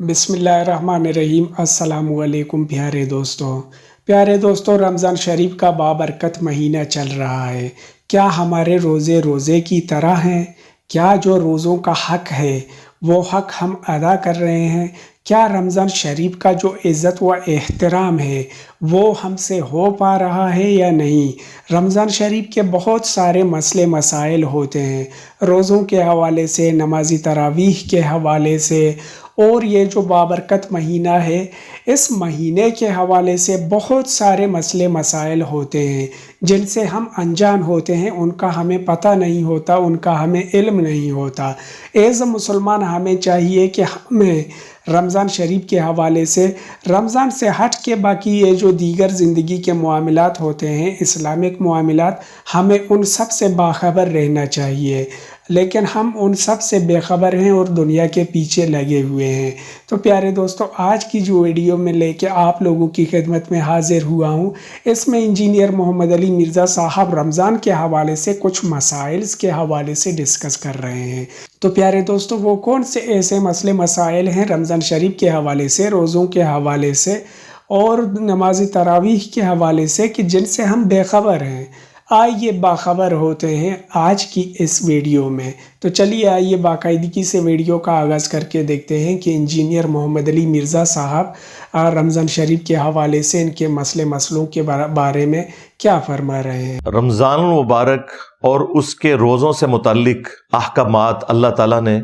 بسم اللہ الرحمن الرحیم۔ السلام علیکم پیارے دوستوں، رمضان شریف کا بابرکت مہینہ چل رہا ہے۔ کیا ہمارے روزے کی طرح ہیں؟ کیا جو روزوں کا حق ہے وہ حق ہم ادا کر رہے ہیں؟ کیا رمضان شریف کا جو عزت و احترام ہے وہ ہم سے ہو پا رہا ہے یا نہیں؟ رمضان شریف کے بہت سارے مسئلے مسائل ہوتے ہیں، روزوں کے حوالے سے، نماز تراویح کے حوالے سے، اور یہ جو بابرکت مہینہ ہے اس مہینے کے حوالے سے بہت سارے مسئلے مسائل ہوتے ہیں جن سے ہم انجان ہوتے ہیں، ان کا ہمیں پتہ نہیں ہوتا، ان کا ہمیں علم نہیں ہوتا۔ ایز مسلمان ہمیں چاہیے کہ ہمیں رمضان شریف کے حوالے سے، رمضان سے ہٹ کے باقی یہ جو دیگر زندگی کے معاملات ہوتے ہیں، اسلامک معاملات، ہمیں ان سب سے باخبر رہنا چاہیے، لیکن ہم ان سب سے بے خبر ہیں اور دنیا کے پیچھے لگے ہوئے ہیں۔ تو پیارے دوستو، آج کی جو ویڈیو میں لے کے آپ لوگوں کی خدمت میں حاضر ہوا ہوں، اس میں انجینئر محمد علی مرزا صاحب رمضان کے حوالے سے کچھ مسائل کے حوالے سے ڈسکس کر رہے ہیں۔ تو پیارے دوستو، وہ کون سے ایسے مسئلے مسائل ہیں رمضان شریف کے حوالے سے، روزوں کے حوالے سے اور نماز تراویح کے حوالے سے کہ جن سے ہم بے خبر ہیں؟ آئیے باخبر ہوتے ہیں آج کی اس ویڈیو میں۔ تو چلیے آئیے باقاعدگی سے ویڈیو کا آغاز کر کے دیکھتے ہیں کہ انجینئر محمد علی مرزا صاحب رمضان شریف کے حوالے سے ان کے مسئلوں کے بارے میں کیا فرما رہے ہیں۔ رمضان المبارک اور اس کے روزوں سے متعلق احکامات اللہ تعالیٰ نے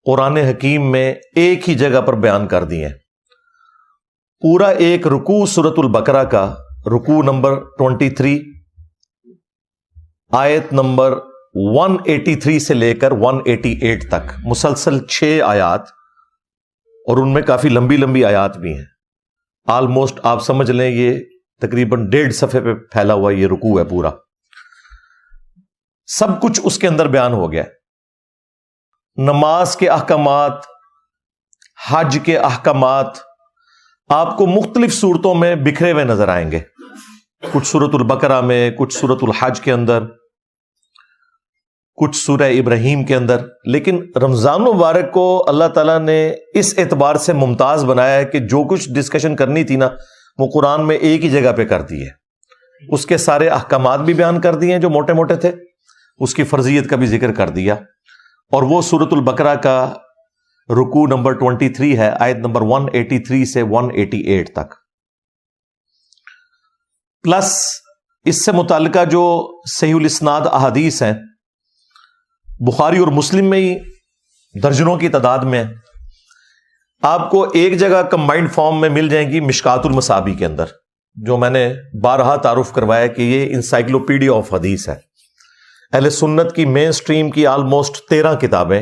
قرآن حکیم میں ایک ہی جگہ پر بیان کر دیے ہیں۔ پورا ایک رکوع سورۃ البقرہ کا، رکوع نمبر 23، آیت نمبر 183 سے لے کر 188 تک، مسلسل 6 آیات، اور ان میں کافی لمبی لمبی آیات بھی ہیں۔ آلموسٹ آپ سمجھ لیں یہ تقریباً 1.5 صفحے پہ پھیلا ہوا یہ رکوع ہے پورا، سب کچھ اس کے اندر بیان ہو گیا ہے۔ نماز کے احکامات، حج کے احکامات آپ کو مختلف صورتوں میں بکھرے ہوئے نظر آئیں گے، کچھ سورۃ البقرہ میں، کچھ سورۃ الحج کے اندر، کچھ سورہ ابراہیم کے اندر۔ لیکن رمضان مبارک کو اللہ تعالیٰ نے اس اعتبار سے ممتاز بنایا ہے کہ جو کچھ ڈسکشن کرنی تھی نا وہ قرآن میں ایک ہی جگہ پہ کر دی ہے۔ اس کے سارے احکامات بھی بیان کر دیے ہیں جو موٹے موٹے تھے، اس کی فرضیت کا بھی ذکر کر دیا، اور وہ سورۃ البقرہ کا رکوع نمبر 23 ہے، آیت نمبر 183 سے 188 تک۔ پلس اس سے متعلقہ جو صحیح الاسناد احادیث ہیں، بخاری اور مسلم میں ہی درجنوں کی تعداد میں آپ کو ایک جگہ کمبائنڈ فارم میں مل جائیں گی، مشکات المصابیح کے اندر، جو میں نے بارہا تعارف کروایا کہ یہ انسائکلوپیڈیا آف حدیث ہے۔ اہل سنت کی مین سٹریم کی آلموسٹ 13 کتابیں،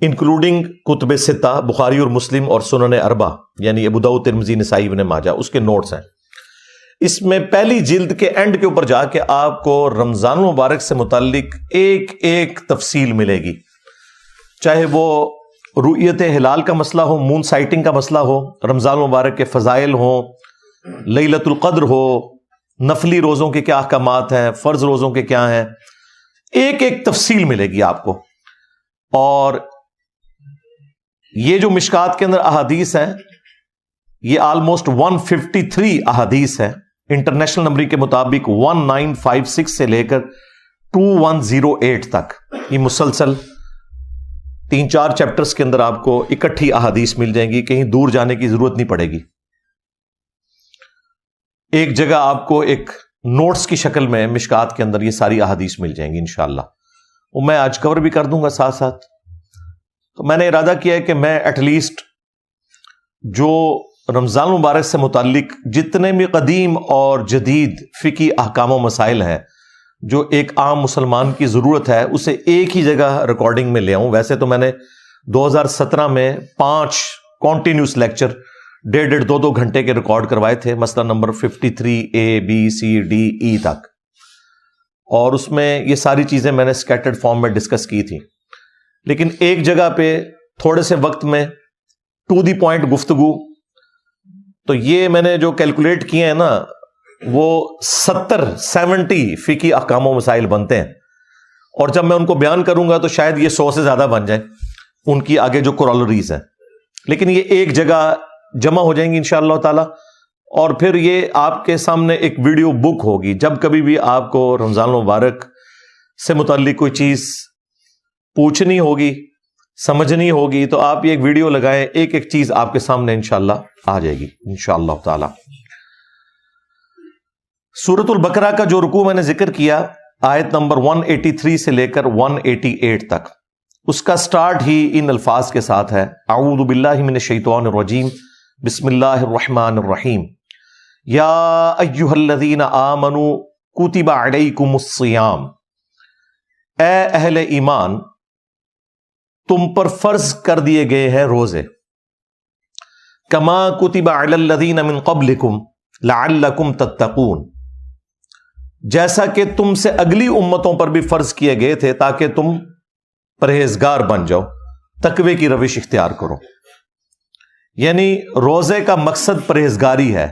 انکلوڈنگ کتب ستہ، بخاری اور مسلم اور سنن اربع، یعنی ابو داؤد، ترمذی، نسائی، ابن ماجہ، اس کے نوٹس ہیں۔ اس میں پہلی جلد کے اینڈ کے اوپر جا کے آپ کو رمضان مبارک سے متعلق ایک ایک تفصیل ملے گی، چاہے وہ رؤیت ہلال کا مسئلہ ہو، مون سائٹنگ کا مسئلہ ہو، رمضان مبارک کے فضائل ہوں، لیلۃ القدر ہو، نفلی روزوں کے کیا احکامات ہیں، فرض روزوں کے کیا ہیں، ایک ایک تفصیل ملے گی آپ کو۔ اور یہ جو مشکات کے اندر احادیث ہیں یہ آلموسٹ 153 احادیث ہیں، انٹرنیشنل نمبر کے مطابق 1956 سے لے کر 2108 تک، یہ مسلسل 3-4 چیپٹرز کے اندر آپ کو اکٹھی احادیث مل جائیں گی، کہیں دور جانے کی ضرورت نہیں پڑے گی، ایک جگہ آپ کو ایک نوٹس کی شکل میں مشکات کے اندر یہ ساری احادیث مل جائیں گی انشاءاللہ، وہ میں آج کور بھی کر دوں گا ساتھ ساتھ۔ تو میں نے ارادہ کیا ہے کہ میں ایٹ لیسٹ جو رمضان مبارک سے متعلق جتنے بھی قدیم اور جدید فقہی احکام و مسائل ہیں جو ایک عام مسلمان کی ضرورت ہے، اسے ایک ہی جگہ ریکارڈنگ میں لے آؤں۔ ویسے تو میں نے 2017 میں 5 کانٹینیوس لیکچر 1.5-2 گھنٹے کے ریکارڈ کروائے تھے، مسئلہ number 53 A B C D E تک، اور اس میں یہ ساری چیزیں میں نے اسکیٹرڈ فارم میں ڈسکس کی تھی، لیکن ایک جگہ پہ تھوڑے سے وقت میں ٹو دی پوائنٹ گفتگو، تو یہ میں نے جو کیلکولیٹ کیے ہیں نا وہ 70 فقہی احکام و مسائل بنتے ہیں، اور جب میں ان کو بیان کروں گا تو شاید یہ 100 سے زیادہ بن جائیں، ان کی آگے جو کورالریز ہیں۔ لیکن یہ ایک جگہ جمع ہو جائیں گی انشاءاللہ تعالی، اور پھر یہ آپ کے سامنے ایک ویڈیو بک ہوگی. جب کبھی بھی آپ کو رمضان المبارک سے متعلق کوئی چیز پوچھنی ہوگی، سمجھنی ہوگی، تو آپ یہ ایک ویڈیو لگائیں، ایک ایک چیز آپ کے سامنے انشاءاللہ آ جائے گی انشاءاللہ تعالی. سورۃ البقرہ کا جو رکوع میں نے ذکر کیا، آیت نمبر 183 سے لے کر 188 تک، اس کا سٹارٹ ہی ان الفاظ کے ساتھ ہے: اعوذ باللہ من الشیطان الرجیم، بسم اللہ الرحمن الرحیم، یا ایہا الذین آمنوا کتب علیکم الصیام، اے اہل ایمان تم پر فرض کر دیے گئے ہیں روزے، کما کتب علی الذین من قبلکم لعلکم تتقون، جیسا کہ تم سے اگلی امتوں پر بھی فرض کیے گئے تھے تاکہ تم پرہیزگار بن جاؤ، تقوی کی روش اختیار کرو. یعنی روزے کا مقصد پرہیزگاری ہے.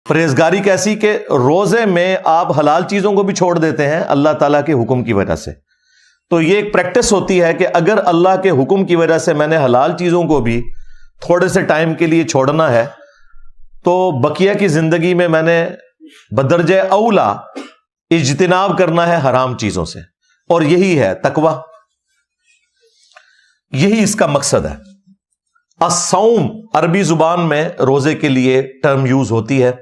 پرہیزگاری کیسی کہ روزے میں آپ حلال چیزوں کو بھی چھوڑ دیتے ہیں اللہ تعالیٰ کے حکم کی وجہ سے. تو یہ ایک پریکٹس ہوتی ہے کہ اگر اللہ کے حکم کی وجہ سے میں نے حلال چیزوں کو بھی تھوڑے سے ٹائم کے لیے چھوڑنا ہے، تو بقیہ کی زندگی میں نے بدرجہ اولا اجتناب کرنا ہے حرام چیزوں سے، اور یہی ہے تقوی، یہی اس کا مقصد ہے. الصوم عربی زبان میں روزے کے لیے ٹرم یوز ہوتی ہے.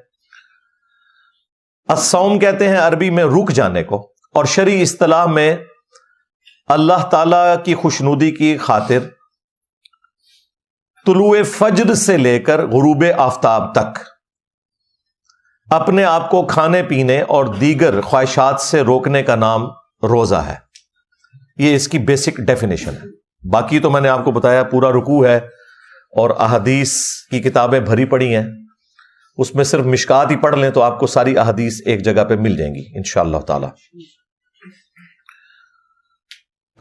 الصوم کہتے ہیں عربی میں رک جانے کو، اور شرعی اصطلاح میں اللہ تعالی کی خوشنودی کی خاطر طلوع فجر سے لے کر غروب آفتاب تک اپنے آپ کو کھانے پینے اور دیگر خواہشات سے روکنے کا نام روزہ ہے. یہ اس کی بیسک ڈیفینیشن ہے. باقی تو میں نے آپ کو بتایا پورا رکوع ہے اور احادیث کی کتابیں بھری پڑی ہیں، اس میں صرف مشکات ہی پڑھ لیں تو آپ کو ساری احادیث ایک جگہ پہ مل جائیں گی انشاءاللہ تعالی.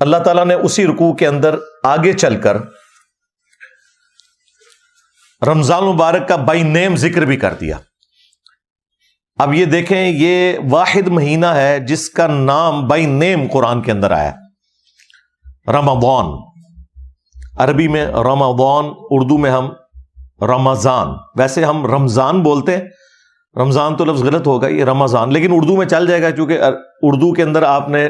اللہ تعالیٰ نے اسی رکوع کے اندر آگے چل کر رمضان مبارک کا بائی نیم ذکر بھی کر دیا. اب یہ دیکھیں، یہ واحد مہینہ ہے جس کا نام بائی نیم قرآن کے اندر آیا. رمضان عربی میں رمضان، اردو میں ہم رمضان، ویسے ہم رمضان بولتے ہیں، رمضان تو لفظ غلط ہوگا، یہ رمضان، لیکن اردو میں چل جائے گا کیونکہ اردو کے اندر آپ نے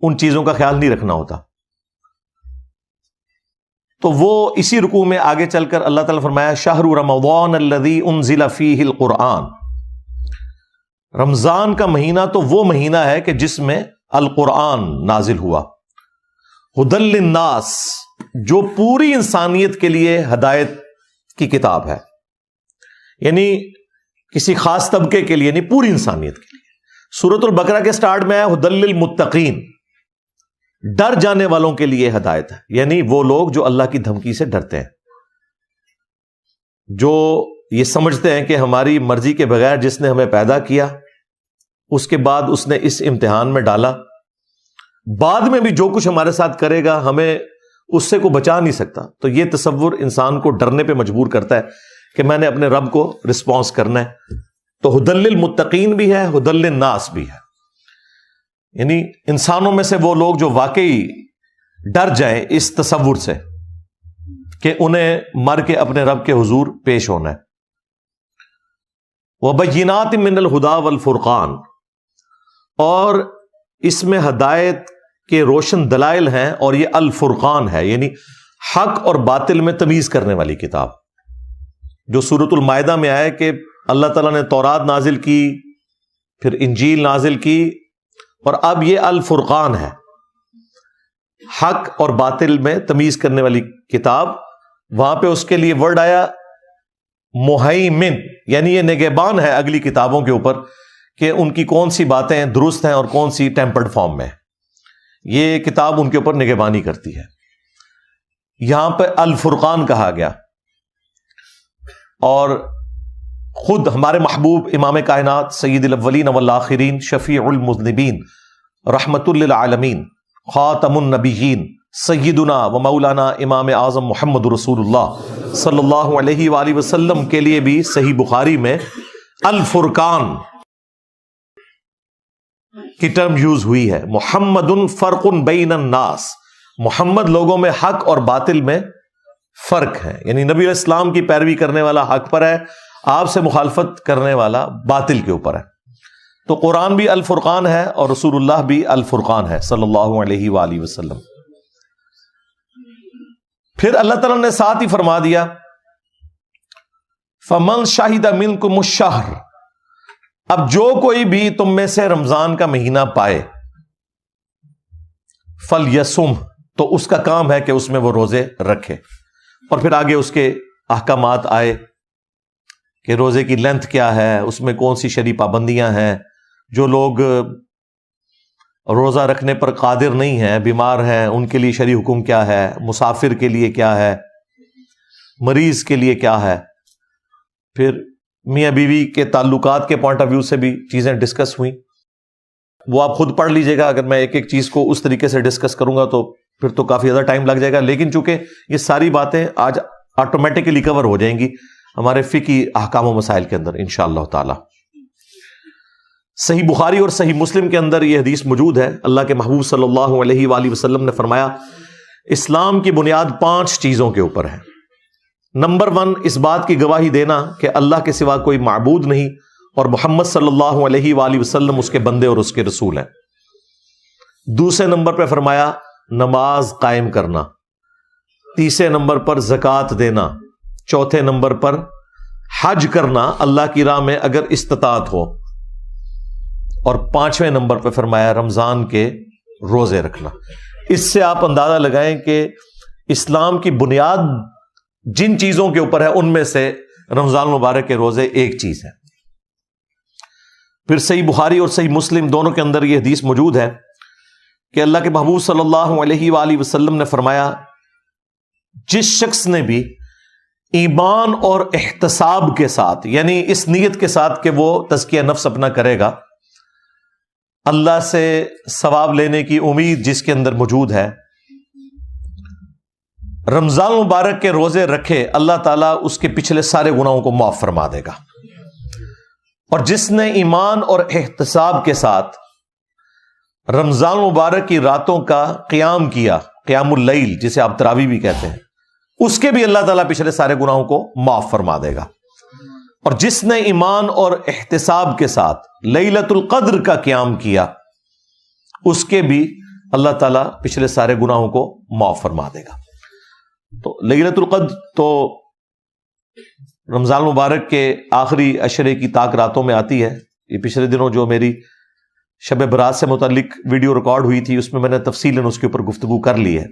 ان چیزوں کا خیال نہیں رکھنا ہوتا. تو وہ اسی رکوع میں آگے چل کر اللہ تعالیٰ فرمایا: شہر رمضان الذی انزل فیہ القرآن، رمضان کا مہینہ تو وہ مہینہ ہے کہ جس میں القرآن نازل ہوا، ھدی للناس، جو پوری انسانیت کے لیے ہدایت کی کتاب ہے، یعنی کسی خاص طبقے کے لیے نہیں، پوری انسانیت کے لیے. سورۃ البقرہ کے سٹارٹ میں ہے ھدی للمتقین، ڈر جانے والوں کے لیے ہدایت ہے، یعنی وہ لوگ جو اللہ کی دھمکی سے ڈرتے ہیں، جو یہ سمجھتے ہیں کہ ہماری مرضی کے بغیر جس نے ہمیں پیدا کیا، اس کے بعد اس نے اس امتحان میں ڈالا، بعد میں بھی جو کچھ ہمارے ساتھ کرے گا ہمیں اس سے کوئی بچا نہیں سکتا. تو یہ تصور انسان کو ڈرنے پہ مجبور کرتا ہے کہ میں نے اپنے رب کو رسپانس کرنا ہے. تو ھدی للمتقین بھی ہے، ھدی للناس بھی ہے، یعنی انسانوں میں سے وہ لوگ جو واقعی ڈر جائیں اس تصور سے کہ انہیں مر کے اپنے رب کے حضور پیش ہونا ہے. وَبَيِّنَاتٍ مِّنَ الْهُدَى وَالْفُرْقَانِ، اور اس میں ہدایت کے روشن دلائل ہیں، اور یہ الفرقان ہے، یعنی حق اور باطل میں تمیز کرنے والی کتاب، جو سورۃ المائدہ میں آئے کہ اللہ تعالیٰ نے تورات نازل کی، پھر انجیل نازل کی، اور اب یہ الفرقان ہے، حق اور باطل میں تمیز کرنے والی کتاب. وہاں پہ اس کے لیے ورڈ آیا مہیمن، یعنی یہ نگہبان ہے اگلی کتابوں کے اوپر کہ ان کی کون سی باتیں درست ہیں اور کون سی ٹیمپرڈ فارم میں. یہ کتاب ان کے اوپر نگہبانی کرتی ہے. یہاں پہ الفرقان کہا گیا، اور خود ہمارے محبوب امام کائنات سید الاولین والآخرین، شفیع المذنبین، رحمت للعالمین، خاتم النبیین، سیدنا و مولانا امام اعظم محمد رسول اللہ صلی اللہ علیہ وآلہ وسلم کے لیے بھی صحیح بخاری میں الفرقان کی ٹرم یوز ہوئی ہے. محمد فرق بین الناس، محمد لوگوں میں حق اور باطل میں فرق ہے. یعنی نبی علیہ السلام کی پیروی کرنے والا حق پر ہے، آپ سے مخالفت کرنے والا باطل کے اوپر ہے. تو قرآن بھی الفرقان ہے اور رسول اللہ بھی الفرقان ہے صلی اللہ علیہ وآلہ وسلم. پھر اللہ تعالیٰ نے ساتھ ہی فرما دیا فَمَنْ شَهِدَ مِنْكُمُ الشَّهْرَ، اب جو کوئی بھی تم میں سے رمضان کا مہینہ پائے، فَلْيَصُمْ، تو اس کا کام ہے کہ اس میں وہ روزے رکھے. اور پھر آگے اس کے احکامات آئے کہ روزے کی لینتھ کیا ہے، اس میں کون سی شرعی پابندیاں ہیں، جو لوگ روزہ رکھنے پر قادر نہیں ہیں، بیمار ہیں، ان کے لیے شرعی حکم کیا ہے، مسافر کے لیے کیا ہے، مریض کے لیے کیا ہے. پھر میاں بیوی کے تعلقات کے پوائنٹ آف ویو سے بھی چیزیں ڈسکس ہوئیں. وہ آپ خود پڑھ لیجئے گا، اگر میں ایک ایک چیز کو اس طریقے سے ڈسکس کروں گا تو پھر تو کافی زیادہ ٹائم لگ جائے گا. لیکن چونکہ یہ ساری باتیں آج آٹومیٹکلی کور ہو جائیں گی ہمارے فقہی احکام و مسائل کے اندر انشاءاللہ تعالی. صحیح بخاری اور صحیح مسلم کے اندر یہ حدیث موجود ہے. اللہ کے محبوب صلی اللہ علیہ وآلہ وسلم نے فرمایا اسلام کی بنیاد 5 چیزوں کے اوپر ہے. نمبر 1، اس بات کی گواہی دینا کہ اللہ کے سوا کوئی معبود نہیں اور محمد صلی اللہ علیہ وآلہ وسلم اس کے بندے اور اس کے رسول ہیں. دوسرے نمبر پہ فرمایا نماز قائم کرنا. تیسرے نمبر پر زکوٰۃ دینا. چوتھے نمبر پر حج کرنا اللہ کی راہ میں اگر استطاعت ہو. اور 5ویں نمبر پہ فرمایا رمضان کے روزے رکھنا. اس سے آپ اندازہ لگائیں کہ اسلام کی بنیاد جن چیزوں کے اوپر ہے ان میں سے رمضان مبارک کے روزے ایک چیز ہے. پھر صحیح بخاری اور صحیح مسلم دونوں کے اندر یہ حدیث موجود ہے کہ اللہ کے محبوب صلی اللہ علیہ وآلہ وسلم نے فرمایا جس شخص نے بھی ایمان اور احتساب کے ساتھ، یعنی اس نیت کے ساتھ کہ وہ تزکیہ نفس اپنا کرے گا، اللہ سے ثواب لینے کی امید جس کے اندر موجود ہے، رمضان مبارک کے روزے رکھے، اللہ تعالیٰ اس کے پچھلے سارے گناہوں کو معاف فرما دے گا. اور جس نے ایمان اور احتساب کے ساتھ رمضان مبارک کی راتوں کا قیام کیا، قیام اللیل جسے آپ تراویح بھی کہتے ہیں، اس کے بھی اللہ تعالیٰ پچھلے سارے گناہوں کو معاف فرما دے گا. اور جس نے ایمان اور احتساب کے ساتھ لیلۃ القدر کا قیام کیا، اس کے بھی اللہ تعالیٰ پچھلے سارے گناہوں کو معاف فرما دے گا. تو لیلۃ القدر تو رمضان مبارک کے آخری عشرے کی طاق راتوں میں آتی ہے. یہ پچھلے دنوں جو میری شب برات سے متعلق ویڈیو ریکارڈ ہوئی تھی اس میں میں نے تفصیلاً اس کے اوپر گفتگو کر لی ہے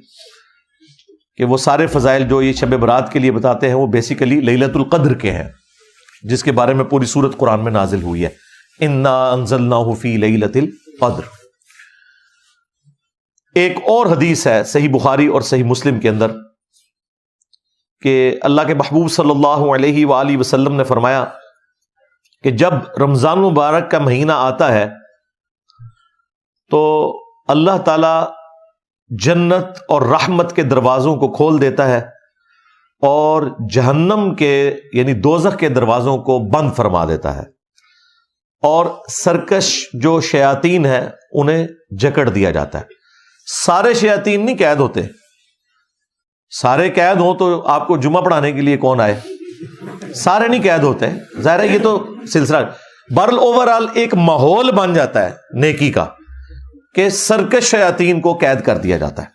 کہ وہ سارے فضائل جو یہ شب برات کے لیے بتاتے ہیں وہ بیسیکلی لیلۃ القدر کے ہیں، جس کے بارے میں پوری سورت قرآن میں نازل ہوئی ہے، انا انزلناہ فی لیلۃ القدر. ایک اور حدیث ہے صحیح بخاری اور صحیح مسلم کے اندر کہ اللہ کے محبوب صلی اللہ علیہ وآلہ وسلم نے فرمایا کہ جب رمضان مبارک کا مہینہ آتا ہے تو اللہ تعالی جنت اور رحمت کے دروازوں کو کھول دیتا ہے اور جہنم کے یعنی دوزخ کے دروازوں کو بند فرما دیتا ہے، اور سرکش جو شیاطین ہیں انہیں جکڑ دیا جاتا ہے. سارے شیاطین نہیں قید ہوتے، سارے قید ہوں تو آپ کو جمعہ پڑھانے کے لیے کون آئے؟ سارے نہیں قید ہوتے، ظاہر ہے یہ تو سلسلہ برل اوورآل ایک ماحول بن جاتا ہے نیکی کا کہ سرکش شیاطین کو قید کر دیا جاتا ہے.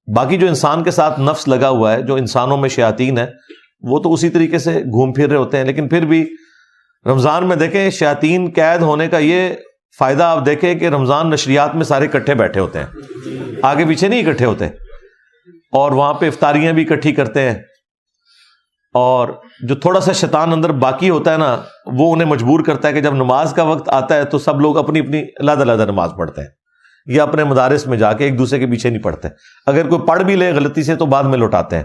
باقی جو انسان کے ساتھ نفس لگا ہوا ہے، جو انسانوں میں شیاطین ہے، وہ تو اسی طریقے سے گھوم پھر رہے ہوتے ہیں. لیکن پھر بھی رمضان میں دیکھیں شیاطین قید ہونے کا یہ فائدہ آپ دیکھیں کہ رمضان نشریات میں سارے اکٹھے بیٹھے ہوتے ہیں، آگے پیچھے نہیں اکٹھے ہوتے، اور وہاں پہ افطاریاں بھی اکٹھی کرتے ہیں. اور جو تھوڑا سا شیطان اندر باقی ہوتا ہے نا، وہ انہیں مجبور کرتا ہے کہ جب نماز کا وقت آتا ہے تو سب لوگ اپنی اپنی علیحدہ علیحدہ نماز پڑھتے ہیں، یا اپنے مدارس میں جا کے ایک دوسرے کے پیچھے نہیں پڑھتے. اگر کوئی پڑھ بھی لے غلطی سے تو بعد میں لوٹاتے ہیں.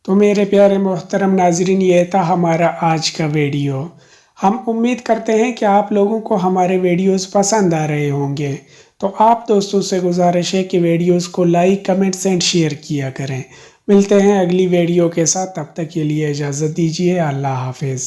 تو میرے پیارے محترم ناظرین، یہ تھا ہمارا آج کا ویڈیو. ہم امید کرتے ہیں کہ آپ لوگوں کو ہمارے ویڈیوز پسند آ رہے ہوں گے. تو آپ دوستوں سے گزارش ہے کہ ویڈیوز کو لائک، کمنٹس اینڈ شیئر کیا کریں. ملتے ہیں اگلی ویڈیو کے ساتھ، تب تک کے لیے اجازت دیجیے. اللہ حافظ.